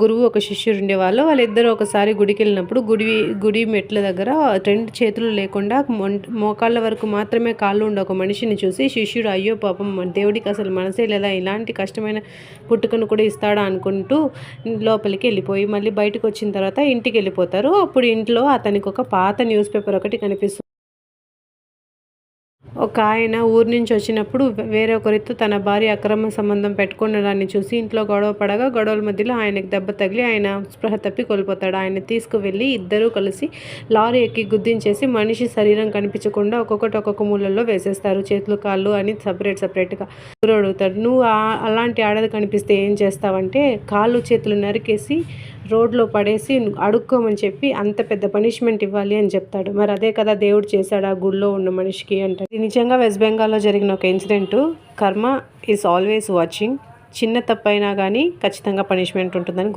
గురువు ఒక శిష్యుడు ఉండేవాళ్ళు. వాళ్ళిద్దరూ ఒకసారి గుడికెళ్ళినప్పుడు గుడి మెట్ల దగ్గర 2 చేతులు లేకుండా మోకాళ్ళ వరకు మాత్రమే కాళ్ళు ఉండే ఒక మనిషిని చూసి శిష్యుడు అయ్యో పాపం దేవుడికి అసలు మనసే లేదా, ఇలాంటి కష్టమైన పుట్టుకను కూడా ఇస్తాడా అనుకుంటూ లోపలికి వెళ్ళిపోయి మళ్ళీ బయటకు వచ్చిన తర్వాత ఇంటికి వెళ్ళిపోతారు. అప్పుడు ఇంట్లో అతనికి ఒక పాత న్యూస్ పేపర్ ఒకటి కనిపిస్తుంది. ఒక ఆయన ఊరు నుంచి వచ్చినప్పుడు వేరే ఒకరితో తన భార్య అక్రమ సంబంధం పెట్టుకున్నదాన్ని చూసి ఇంట్లో గొడవ పడగా, గొడవల మధ్యలో ఆయనకి దెబ్బ తగిలి ఆయన స్పృహ తప్పి కోల్పోతాడు. ఆయన తీసుకువెళ్ళి ఇద్దరూ కలిసి లారీ ఎక్కి గుద్దించేసి మనిషి శరీరం కనిపించకుండా ఒక్కొక్క మూలల్లో వేసేస్తారు. చేతులు కాళ్ళు అని సపరేట్గా. గురువు అడుగుతాడు, నువ్వు అలాంటి ఆడది కనిపిస్తే ఏం చేస్తావంటే, కాళ్ళు చేతులు నరికేసి రోడ్లో పడేసి అడుక్కోమని చెప్పి అంత పెద్ద పనిష్మెంట్ ఇవ్వాలి అని చెప్తాడు. మరి అదే కదా దేవుడు చేశాడు ఆ గుడిలో ఉన్న మనిషికి అంటారు. ఇది నిజంగా వెస్ట్ బెంగాల్లో జరిగిన ఒక ఇన్సిడెంట్. కర్మ ఈజ్ ఆల్వేస్ వాచింగ్. చిన్న తప్పైనా కానీ ఖచ్చితంగా పనిష్మెంట్ ఉంటుందని